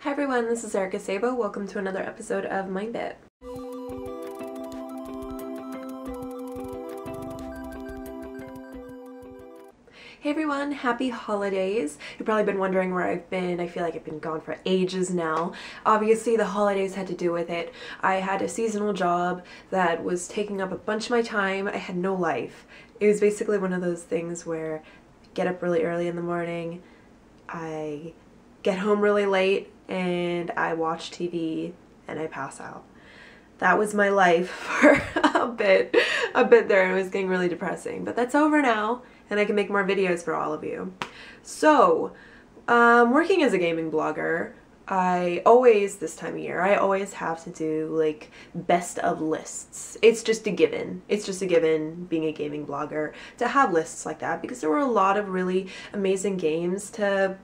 Hi everyone, this is Erica Sabo. Welcome to another episode of MindBit. Hey everyone, happy holidays. You've probably been wondering where I've been. I feel like I've been gone for ages now. Obviously the holidays had to do with it. I had a seasonal job that was taking up a bunch of my time. I had no life. It was basically one of those things where I get up really early in the morning, I get home really late, and I watch TV and I pass out. That was my life for a bit there, and it was getting really depressing. But that's over now, and I can make more videos for all of you. So, working as a gaming blogger, this time of year, I always have to do like best of lists. It's just a given. It's just a given being a gaming blogger to have lists like that, because there were a lot of really amazing games to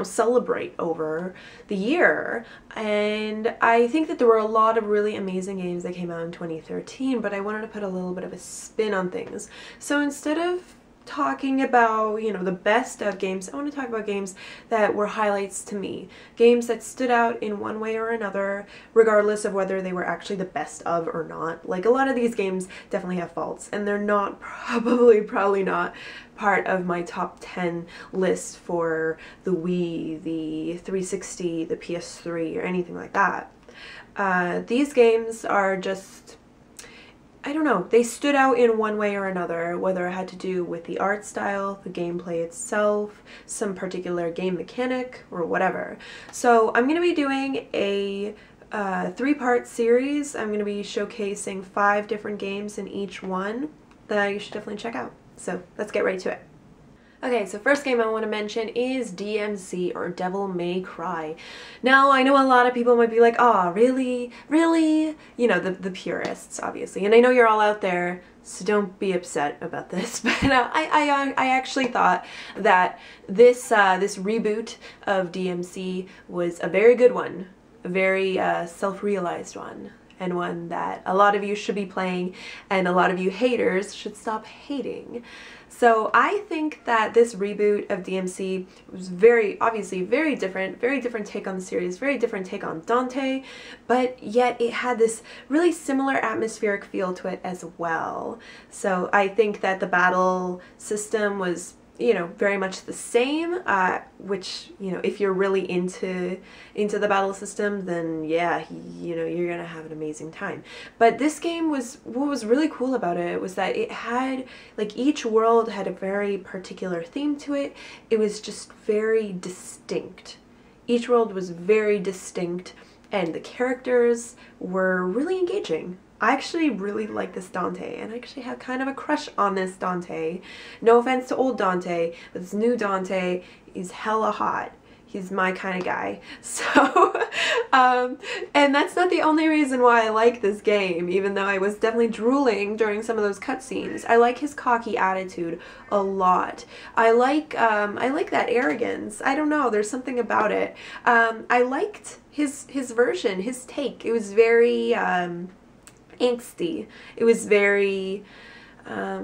celebrate over the year. And I think that there were a lot of really amazing games that came out in 2013, but I wanted to put a little bit of a spin on things. So instead of talking about, the best of games, I want to talk about games that were highlights to me. Games that stood out in one way or another, regardless of whether they were actually the best of or not. Like, a lot of these games definitely have faults, and they're not probably not part of my top 10 list for the Wii, the 360, the PS3, or anything like that. These games are just, I don't know, they stood out in one way or another, whether it had to do with the art style, the gameplay itself, some particular game mechanic, or whatever. So I'm going to be doing a three-part series. I'm going to be showcasing 5 different games in each one that you should definitely check out. So let's get right to it. Okay, so first game I want to mention is DMC, or Devil May Cry. Now, I know a lot of people might be like, oh, really? Really? The purists, obviously. And I know you're all out there, so don't be upset about this. But I actually thought that this reboot of DMC was a very good one. A very self-realized one. And one that a lot of you should be playing, and a lot of you haters should stop hating. So I think that this reboot of DMC was obviously very different take on the series, very different take on Dante, but yet it had this really similar atmospheric feel to it as well. So I think that the battle system was very much the same, which, if you're really into the battle system, then yeah, you're gonna have an amazing time. But this game what was really cool about it was that it had, like, each world had a very particular theme to it. It was just very distinct. Each world was very distinct, and the characters were really engaging. I actually really like this Dante, and I actually have kind of a crush on this Dante. No offense to old Dante, but this new Dante is hella hot. He's my kind of guy. So, and that's not the only reason why I like this game, even though I was definitely drooling during some of those cutscenes. I like his cocky attitude a lot. I like that arrogance. I don't know, there's something about it. I liked his version, his take. It was very, angsty. It was very, I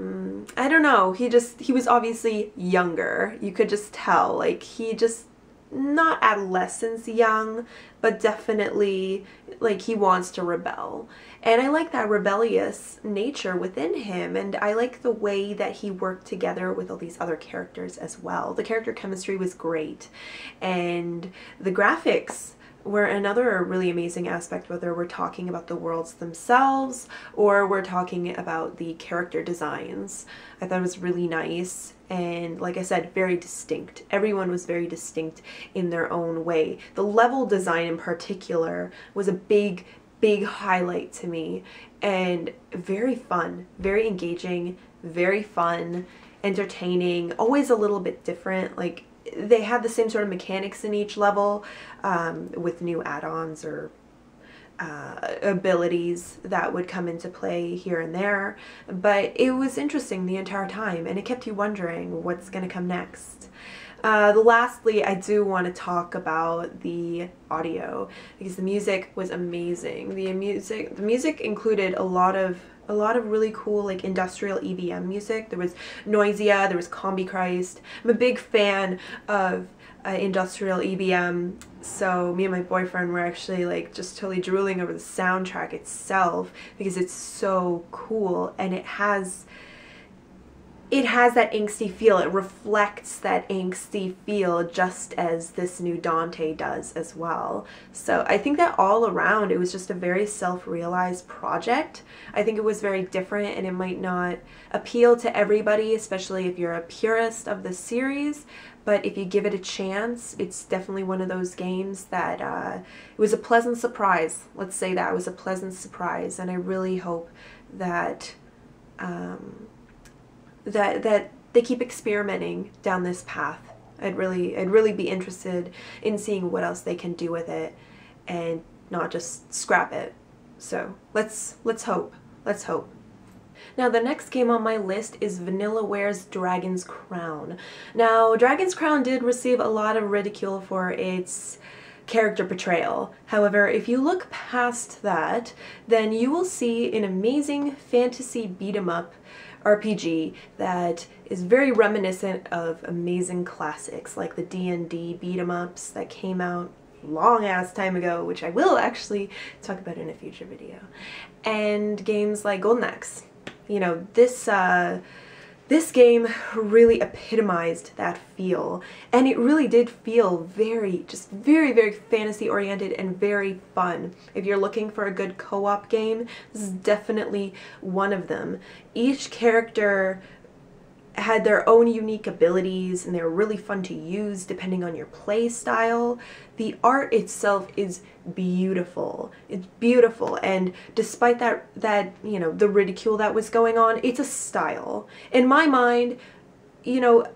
don't know, he was obviously younger. You could just tell, like, he just, not adolescence young, but definitely, like, he wants to rebel. And I like that rebellious nature within him, and I like the way that he worked together with all these other characters as well. The character chemistry was great, and the graphics were another really amazing aspect, whether we're talking about the worlds themselves or we're talking about the character designs. I thought it was really nice, and like I said, very distinct. Everyone was very distinct in their own way. The level design in particular was a big highlight to me, and very fun, very engaging, very fun, entertaining, always a little bit different. Like, they had the same sort of mechanics in each level, with new add-ons or abilities that would come into play here and there, but it was interesting the entire time, and it kept you wondering what's going to come next. Lastly, I do want to talk about the audio, because the music was amazing. The music included a lot of really cool, like, industrial EBM music. There was Noisia, there was Combichrist. I'm a big fan of industrial EBM, so me and my boyfriend were actually like just totally drooling over the soundtrack itself because it's so cool, and it has that angsty feel. It reflects that angsty feel just as this new Dante does as well. So I think that all around it was just a very self-realized project. I think it was very different, and it might not appeal to everybody, especially if you're a purist of the series, but if you give it a chance, it's definitely one of those games that it was a pleasant surprise. Let's say that it was a pleasant surprise, and I really hope that that they keep experimenting down this path. I'd really be interested in seeing what else they can do with it and not just scrap it. So let's hope. Let's hope. Now the next game on my list is Vanillaware's Dragon's Crown. Now Dragon's Crown did receive a lot of ridicule for its character portrayal. However, if you look past that, then you will see an amazing fantasy beat-em-up RPG that is very reminiscent of amazing classics like the D&D beat-em-ups that came out long ass time ago, which I will actually talk about in a future video, and games like Golden Axe. You know, this game really epitomized that feel, and it really did feel very fantasy oriented and very fun. If you're looking for a good co-op game, this is definitely one of them. Each character had their own unique abilities, and they were really fun to use depending on your play style. The art itself is beautiful. It's beautiful, and despite that you know, the ridicule that was going on, it's a style. In my mind, you know,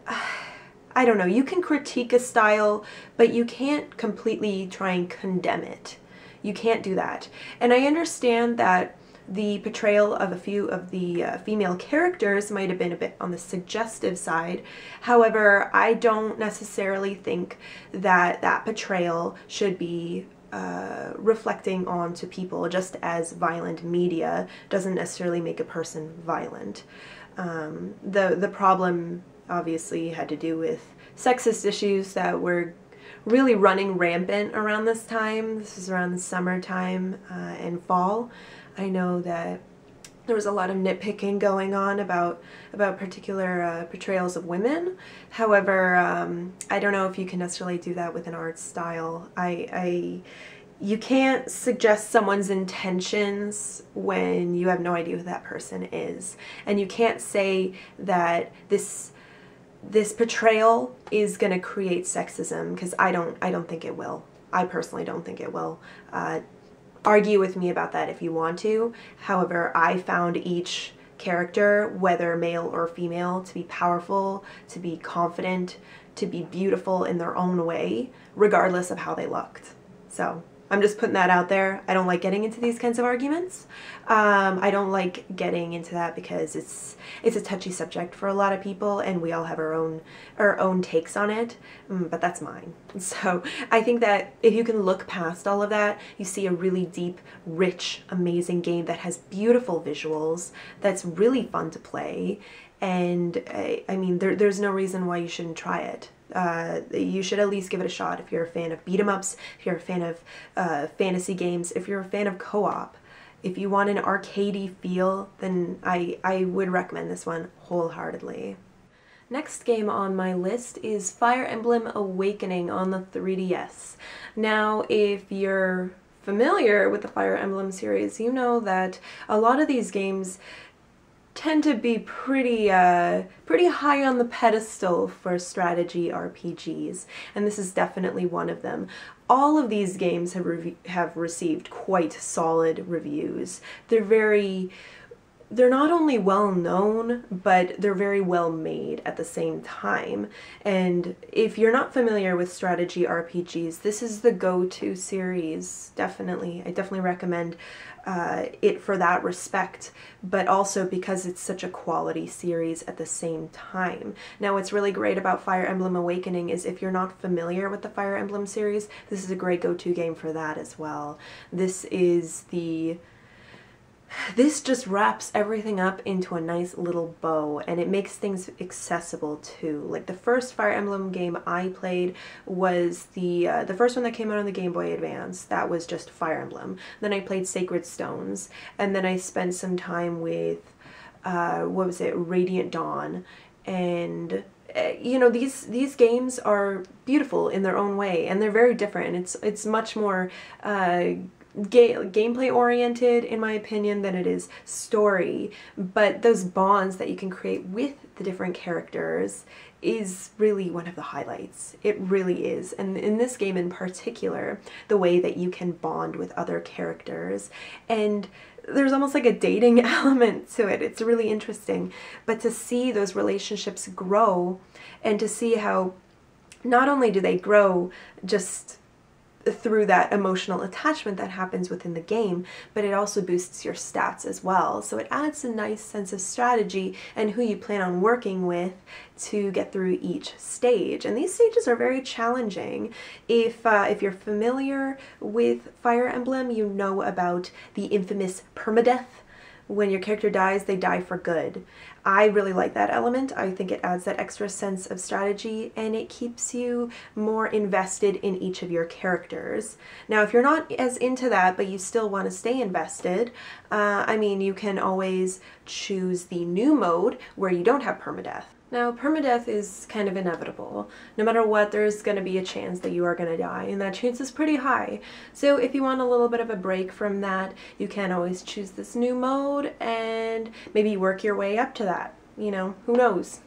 I don't know, you can critique a style, but you can't completely try and condemn it. You can't do that. And I understand that the portrayal of a few of the female characters might have been a bit on the suggestive side. However, I don't necessarily think that that portrayal should be reflecting onto people, just as violent media doesn't necessarily make a person violent. The problem obviously had to do with sexist issues that were really running rampant around this time. This is around the summertime and fall. I know that there was a lot of nitpicking going on about particular portrayals of women. However, I don't know if you can necessarily do that with an art style. You can't suggest someone's intentions when you have no idea who that person is, and you can't say that this portrayal is going to create sexism, because I don't think it will. I personally don't think it will. Argue with me about that if you want to. However, I found each character, whether male or female, to be powerful, to be confident, to be beautiful in their own way, regardless of how they looked. So I'm just putting that out there. I don't like getting into these kinds of arguments. I don't like getting into that because it's a touchy subject for a lot of people, and we all have our own takes on it, but that's mine. So I think that if you can look past all of that, you see a really deep, rich, amazing game that has beautiful visuals, that's really fun to play, and I mean, there's no reason why you shouldn't try it. You should at least give it a shot if you're a fan of beat-em-ups, if you're a fan of fantasy games, if you're a fan of co-op. If you want an arcadey feel, then I would recommend this one wholeheartedly. Next game on my list is Fire Emblem Awakening on the 3DS. Now, if you're familiar with the Fire Emblem series, you know that a lot of these games tend to be pretty high on the pedestal for strategy RPGs, and this is definitely one of them. All of these games have received quite solid reviews. They're not only well known, but they're very well made at the same time. And if you're not familiar with strategy RPGs, this is the go-to series, definitely. I definitely recommend it for that respect, but also because it's such a quality series at the same time. Now, what's really great about Fire Emblem Awakening is if you're not familiar with the Fire Emblem series, this is a great go-to game for that as well. This is the this just wraps everything up into a nice little bow, and it makes things accessible too. Like the first Fire Emblem game I played was the first one that came out on the Game Boy Advance. That was just Fire Emblem. Then I played Sacred Stones, and then I spent some time with what was it, Radiant Dawn, and you know, these games are beautiful in their own way, and they're very different. It's much more gameplay oriented, in my opinion, than it is story, but those bonds that you can create with the different characters is really one of the highlights. It really is. And in this game in particular, the way that you can bond with other characters, and there's almost like a dating element to it. It's really interesting. But to see those relationships grow, and to see how not only do they grow just through that emotional attachment that happens within the game, but it also boosts your stats as well. So it adds a nice sense of strategy and who you plan on working with to get through each stage. And these stages are very challenging. If you're familiar with Fire Emblem, you know about the infamous permadeath. When your character dies, they die for good. I really like that element. I think it adds that extra sense of strategy, and it keeps you more invested in each of your characters. Now, if you're not as into that, but you still want to stay invested, I mean, you can always choose the new mode where you don't have permadeath. Now, permadeath is kind of inevitable. No matter what, there's going to be a chance that you are going to die, and that chance is pretty high. So if you want a little bit of a break from that, you can always choose this new mode and maybe work your way up to that. You know, who knows?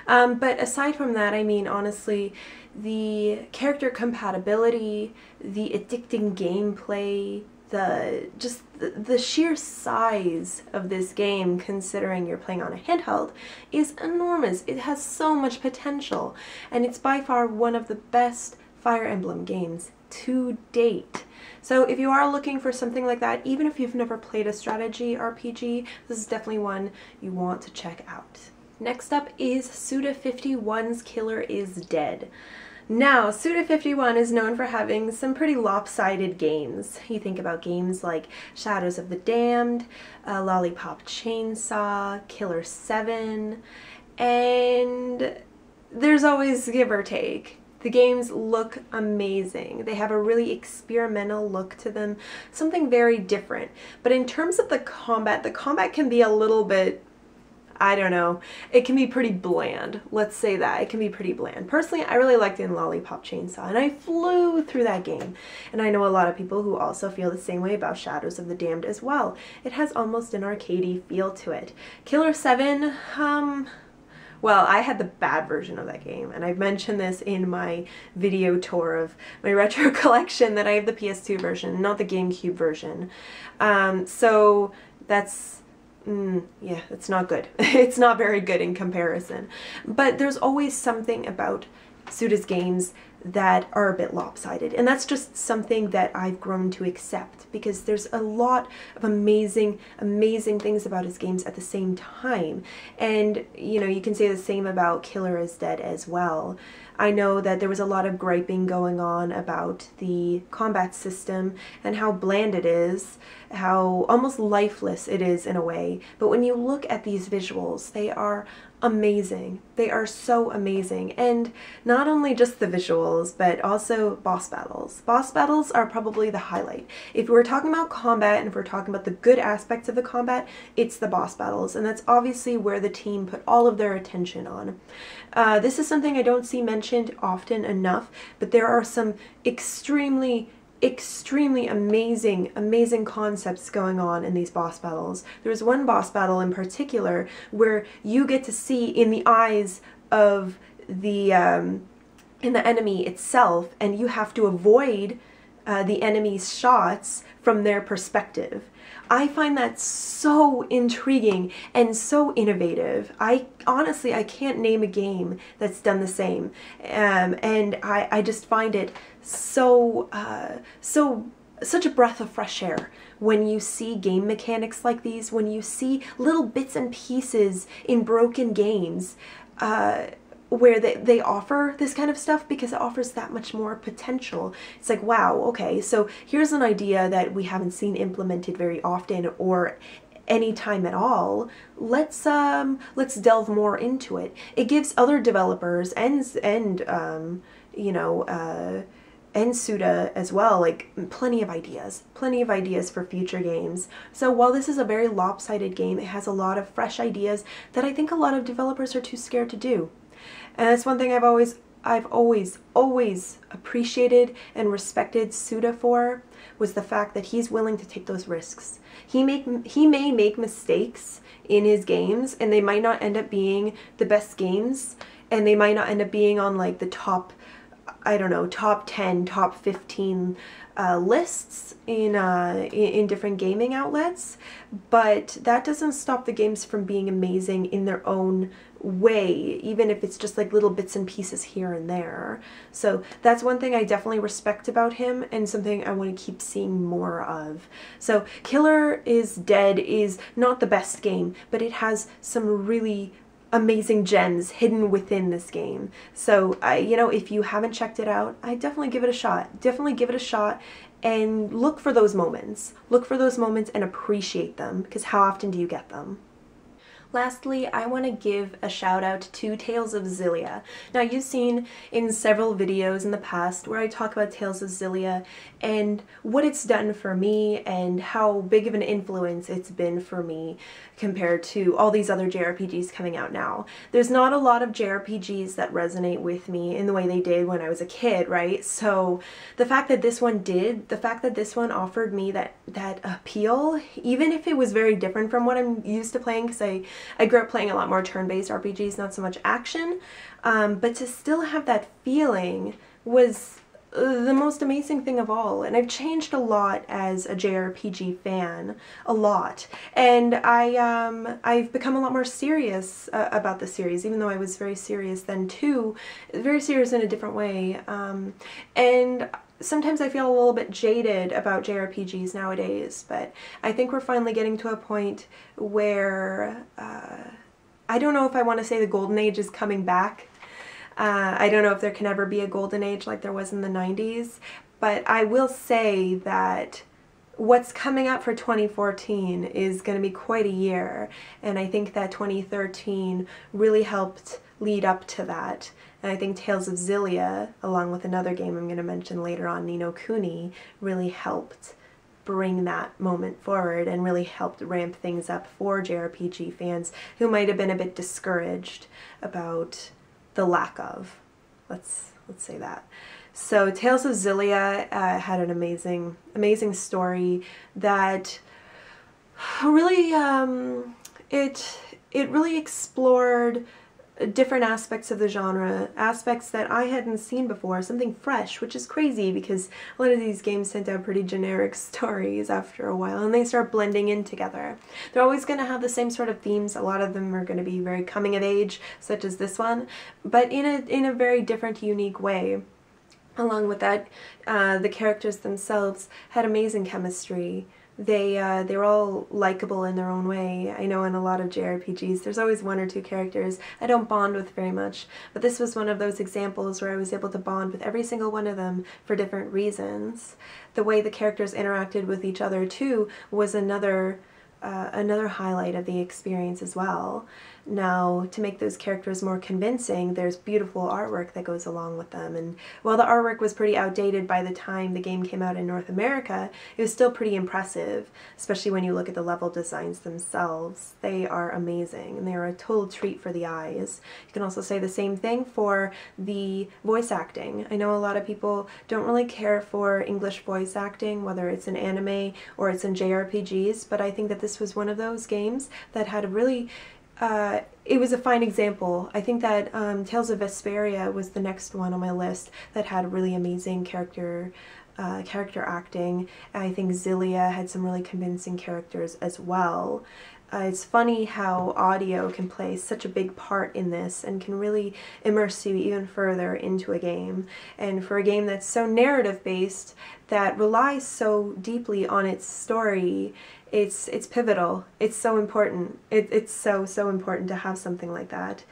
But aside from that, I mean, honestly, the character compatibility, the addicting gameplay, the sheer size of this game, considering you're playing on a handheld, is enormous. It has so much potential, and it's by far one of the best Fire Emblem games to date. So if you are looking for something like that, even if you've never played a strategy RPG, this is definitely one you want to check out. Next up is Suda51's Killer is Dead. Now, Suda51 is known for having some pretty lopsided games. You think about games like Shadows of the Damned, Lollipop Chainsaw, Killer 7, and there's always give or take. The games look amazing. They have a really experimental look to them, something very different. But in terms of the combat can be a little bit, I don't know, it can be pretty bland. Let's say that. It can be pretty bland. Personally, I really liked it in Lollipop Chainsaw, and I flew through that game. And I know a lot of people who also feel the same way about Shadows of the Damned as well. It has almost an arcadey feel to it. Killer 7, well, I had the bad version of that game, and I've mentioned this in my video tour of my retro collection that I have the PS2 version, not the GameCube version. So that's... yeah, it's not good. It's not very good in comparison. But there's always something about Suda's games that are a bit lopsided, and that's just something that I've grown to accept, because there's a lot of amazing things about his games at the same time. And you know, you can say the same about Killer is Dead as well. I know that there was a lot of griping going on about the combat system and how bland it is, how almost lifeless it is in a way. But when you look at these visuals, they are amazing. They are so amazing. And not only just the visuals, but also boss battles. Boss battles are probably the highlight. If we're talking about combat, and if we're talking about the good aspects of the combat, it's the boss battles. And that's obviously where the team put all of their attention on. This is something I don't see mentioned often enough, but there are some extremely amazing concepts going on in these boss battles. There's one boss battle in particular where you get to see in the eyes of the enemy itself, and you have to avoid the enemy's shots from their perspective. I find that so intriguing and so innovative. Honestly, I can't name a game that's done the same, and I just find it such a breath of fresh air when you see game mechanics like these, when you see little bits and pieces in broken games where they offer this kind of stuff, because it offers that much more potential. It's like, wow, okay, so here's an idea that we haven't seen implemented very often, or any time at all, let's delve more into it. It gives other developers and Suda as well, like plenty of ideas for future games. So while this is a very lopsided game, it has a lot of fresh ideas that I think a lot of developers are too scared to do. And that's one thing I've always appreciated and respected Suda for, was the fact that he's willing to take those risks. He may make mistakes in his games, and they might not end up being the best games, and they might not end up being on like the top, I don't know, top 10, top 15 lists in different gaming outlets, but that doesn't stop the games from being amazing in their own way, even if it's just like little bits and pieces here and there. So that's one thing I definitely respect about him, and something I want to keep seeing more of. So Killer is Dead is not the best game, but it has some really amazing gems hidden within this game. So if you haven't checked it out, I definitely give it a shot. Definitely give it a shot and look for those moments. Look for those moments and appreciate them, because how often do you get them? Lastly, I want to give a shout out to Tales of Xillia. Now, you've seen in several videos in the past where I talk about Tales of Xillia and what it's done for me and how big of an influence it's been for me compared to all these other JRPGs coming out now. There's not a lot of JRPGs that resonate with me in the way they did when I was a kid, right? So the fact that this one did, the fact that this one offered me that appeal, even if it was very different from what I'm used to playing, because I grew up playing a lot more turn-based RPGs, not so much action, but to still have that feeling was the most amazing thing of all. And I've changed a lot as a JRPG fan, a lot, and I've become a lot more serious about the series, even though I was very serious then too, very serious in a different way, and sometimes I feel a little bit jaded about JRPGs nowadays, but I think we're finally getting to a point where I don't know if I want to say the golden age is coming back. I don't know if there can ever be a golden age like there was in the 90s, but I will say that what's coming up for 2014 is going to be quite a year, and I think that 2013 really helped lead up to that. And I think Tales of Xillia, along with another game I'm going to mention later on, Ni no Kuni, really helped bring that moment forward and really helped ramp things up for JRPG fans who might have been a bit discouraged about the lack of. Let's say that. So Tales of Xillia had an amazing story that really it really explored different aspects of the genre, aspects that I hadn't seen before, something fresh, which is crazy because a lot of these games tend to have pretty generic stories after a while, and they start blending in together. They're always going to have the same sort of themes. A lot of them are going to be very coming of age, such as this one, but in a very different, unique way. Along with that, the characters themselves had amazing chemistry. They were all likable in their own way. I know in a lot of JRPGs there's always one or two characters I don't bond with very much, but this was one of those examples where I was able to bond with every single one of them for different reasons. The way the characters interacted with each other too was another highlight of the experience as well. Now, to make those characters more convincing, there's beautiful artwork that goes along with them, and while the artwork was pretty outdated by the time the game came out in North America, it was still pretty impressive, especially when you look at the level designs themselves. They are amazing, and they are a total treat for the eyes. You can also say the same thing for the voice acting. I know a lot of people don't really care for English voice acting, whether it's in anime or it's in JRPGs, but I think that this was one of those games that had a really it was a fine example. I think that Tales of Vesperia was the next one on my list that had really amazing character acting. I think Xillia had some really convincing characters as well. It's funny how audio can play such a big part in this and can really immerse you even further into a game. And for a game that's so narrative-based, that relies so deeply on its story, it's pivotal. It's so important. It's so important to have something like that.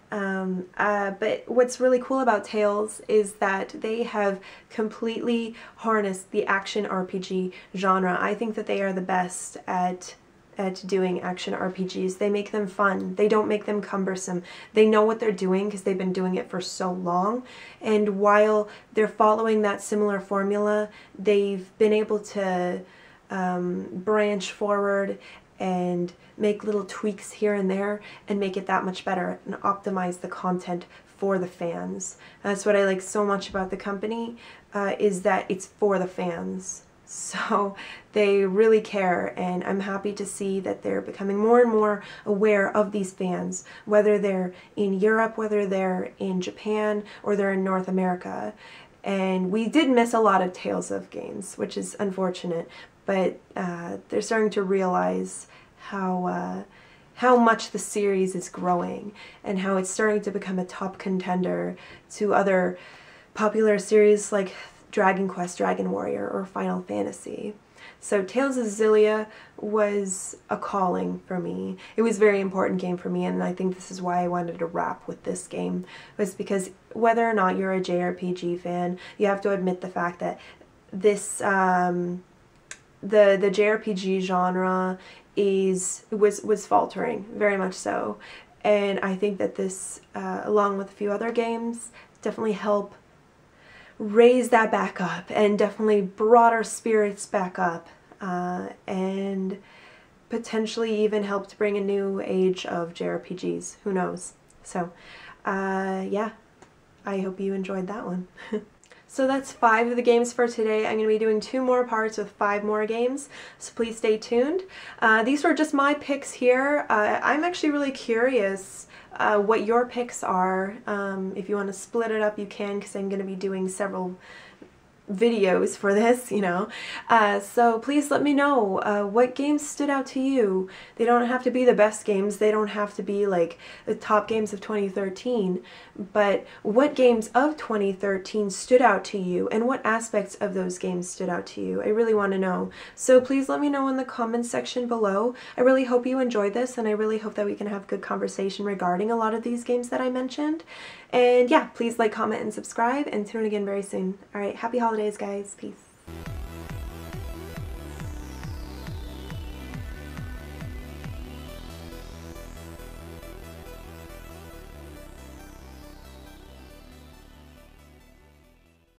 But what's really cool about Tales is that they have completely harnessed the action RPG genre. I think that they are the best at at doing action RPGs. They make them fun. They don't make them cumbersome. They know what they're doing because they've been doing it for so long. And while they're following that similar formula, they've been able to branch forward and make little tweaks here and there and make it that much better and optimize the content for the fans. That's what I like so much about the company, is that it's for the fans. So they really care, and I'm happy to see that they're becoming more and more aware of these fans, whether they're in Europe, whether they're in Japan, or they're in North America. And we did miss a lot of Tales of games, which is unfortunate, but they're starting to realize how much the series is growing and how it's starting to become a top contender to other popular series like Dragon Quest, Dragon Warrior, or Final Fantasy. So Tales of Xillia was a calling for me. It was a very important game for me, and I think this is why I wanted to wrap with this game, was because whether or not you're a JRPG fan, you have to admit the fact that this the JRPG genre was faltering, very much so. And I think that this, along with a few other games, definitely help raise that back up and definitely brought our spirits back up, and potentially even helped bring a new age of JRPGs. Who knows? So, yeah, I hope you enjoyed that one. So that's 5 of the games for today. I'm going to be doing 2 more parts with 5 more games, so please stay tuned. These were just my picks here. I'm actually really curious what your picks are. If you want to split it up, you can, because I'm going to be doing several videos for this, you know. So please let me know what games stood out to you. They don't have to be the best games. They don't have to be like the top games of 2013. But what games of 2013 stood out to you, and what aspects of those games stood out to you? I really want to know. So please let me know in the comments section below. I really hope you enjoyed this, and I really hope that we can have good conversation regarding a lot of these games that I mentioned. And yeah, please like, comment, and subscribe, and tune in again very soon. Alright, happy holidays, guys. Peace.